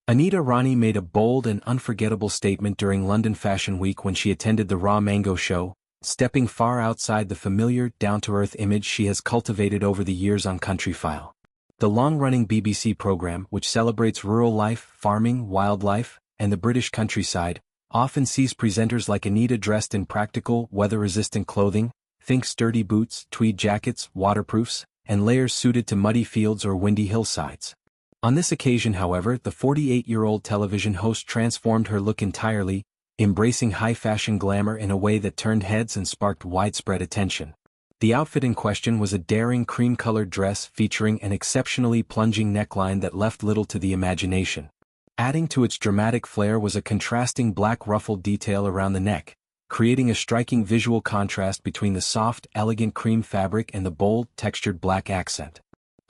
Anita Rani made a bold and unforgettable statement during London Fashion Week when she attended the Raw Mango show, stepping far outside the familiar, down-to-earth image she has cultivated over the years on Countryfile. The long-running BBC program, which celebrates rural life, farming, wildlife, and the British countryside, often sees presenters like Anita dressed in practical, weather-resistant clothing, think sturdy boots, tweed jackets, waterproofs, and layers suited to muddy fields or windy hillsides. On this occasion, however, the 48-year-old television host transformed her look entirely, embracing high-fashion glamour in a way that turned heads and sparked widespread attention. The outfit in question was a daring cream-colored dress featuring an exceptionally plunging neckline that left little to the imagination. Adding to its dramatic flair was a contrasting black ruffled detail around the neck, creating a striking visual contrast between the soft, elegant cream fabric and the bold, textured black accent.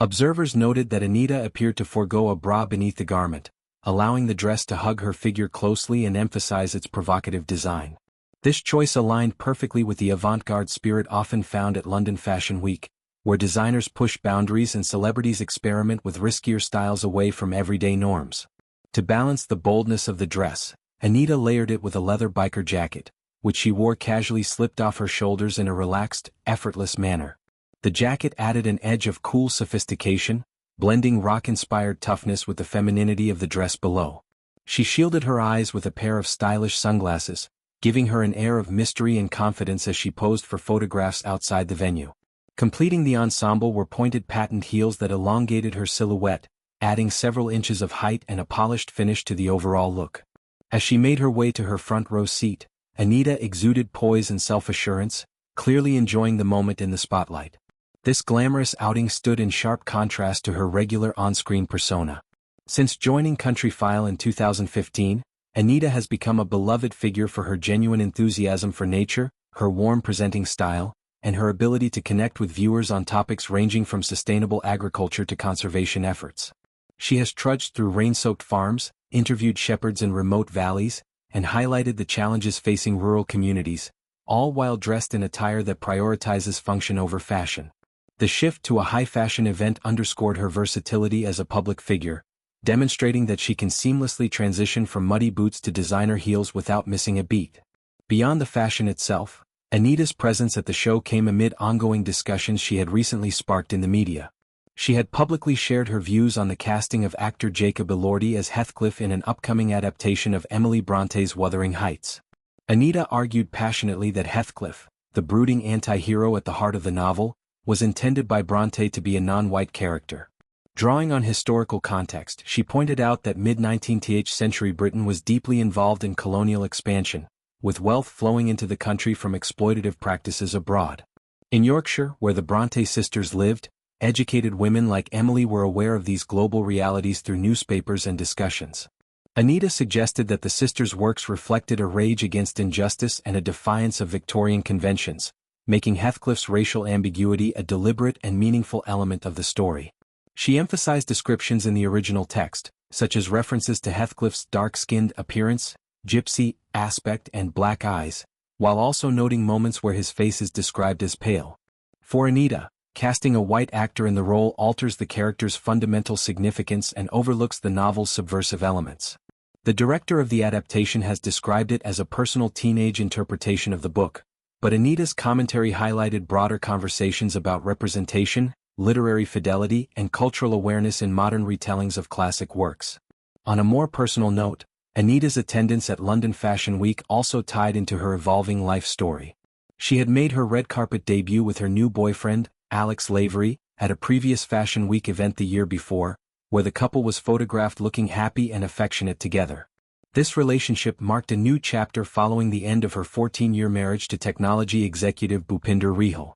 Observers noted that Anita appeared to forego a bra beneath the garment, allowing the dress to hug her figure closely and emphasize its provocative design. This choice aligned perfectly with the avant-garde spirit often found at London Fashion Week, where designers push boundaries and celebrities experiment with riskier styles away from everyday norms. To balance the boldness of the dress, Anita layered it with a leather biker jacket, which she wore casually slipped off her shoulders in a relaxed, effortless manner. The jacket added an edge of cool sophistication, blending rock-inspired toughness with the femininity of the dress below. She shielded her eyes with a pair of stylish sunglasses, giving her an air of mystery and confidence as she posed for photographs outside the venue. Completing the ensemble were pointed patent heels that elongated her silhouette, adding several inches of height and a polished finish to the overall look. As she made her way to her front row seat, Anita exuded poise and self-assurance, clearly enjoying the moment in the spotlight. This glamorous outing stood in sharp contrast to her regular on-screen persona. Since joining Countryfile in 2015, Anita has become a beloved figure for her genuine enthusiasm for nature, her warm presenting style, and her ability to connect with viewers on topics ranging from sustainable agriculture to conservation efforts. She has trudged through rain-soaked farms, interviewed shepherds in remote valleys, and highlighted the challenges facing rural communities, all while dressed in attire that prioritizes function over fashion. The shift to a high-fashion event underscored her versatility as a public figure, demonstrating that she can seamlessly transition from muddy boots to designer heels without missing a beat. Beyond the fashion itself, Anita's presence at the show came amid ongoing discussions she had recently sparked in the media. She had publicly shared her views on the casting of actor Jacob Elordi as Heathcliff in an upcoming adaptation of Emily Bronte's Wuthering Heights. Anita argued passionately that Heathcliff, the brooding anti-hero at the heart of the novel, was intended by Bronte to be a non-white character. Drawing on historical context, she pointed out that mid-19th century Britain was deeply involved in colonial expansion, with wealth flowing into the country from exploitative practices abroad. In Yorkshire, where the Bronte sisters lived, educated women like Emily were aware of these global realities through newspapers and discussions. Anita suggested that the sisters' works reflected a rage against injustice and a defiance of Victorian conventions, making Heathcliff's racial ambiguity a deliberate and meaningful element of the story. She emphasized descriptions in the original text, such as references to Heathcliff's dark-skinned appearance, gypsy aspect and black eyes, while also noting moments where his face is described as pale. For Anita, casting a white actor in the role alters the character's fundamental significance and overlooks the novel's subversive elements. The director of the adaptation has described it as a personal teenage interpretation of the book, but Anita's commentary highlighted broader conversations about representation, literary fidelity, and cultural awareness in modern retellings of classic works. On a more personal note, Anita's attendance at London Fashion Week also tied into her evolving life story. She had made her red carpet debut with her new boyfriend, Alex Lavery, at a previous Fashion Week event the year before, where the couple was photographed looking happy and affectionate together. This relationship marked a new chapter following the end of her 14-year marriage to technology executive Bhupinder Rihal.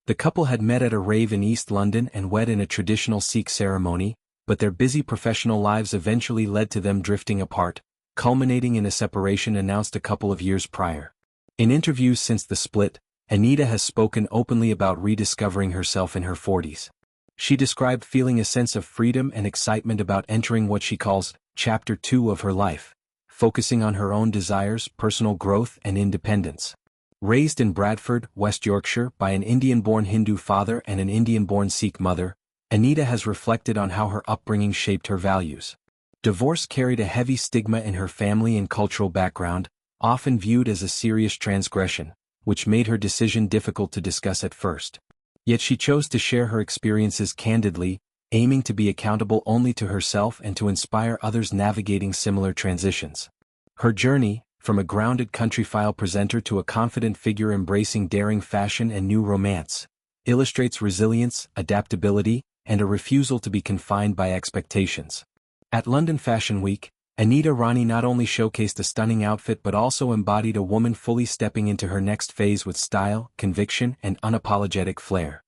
The couple had met at a rave in East London and wed in a traditional Sikh ceremony, but their busy professional lives eventually led to them drifting apart, culminating in a separation announced a couple of years prior. In interviews since the split, Anita has spoken openly about rediscovering herself in her 40s. She described feeling a sense of freedom and excitement about entering what she calls Chapter 2 of her life, focusing on her own desires, personal growth, and independence. Raised in Bradford, West Yorkshire, by an Indian-born Hindu father and an Indian-born Sikh mother, Anita has reflected on how her upbringing shaped her values. Divorce carried a heavy stigma in her family and cultural background, often viewed as a serious transgression, which made her decision difficult to discuss at first. Yet she chose to share her experiences candidly, aiming to be accountable only to herself and to inspire others navigating similar transitions. Her journey, from a grounded Countryfile presenter to a confident figure embracing daring fashion and new romance, illustrates resilience, adaptability, and a refusal to be confined by expectations. At London Fashion Week, Anita Rani not only showcased a stunning outfit but also embodied a woman fully stepping into her next phase with style, conviction, and unapologetic flair.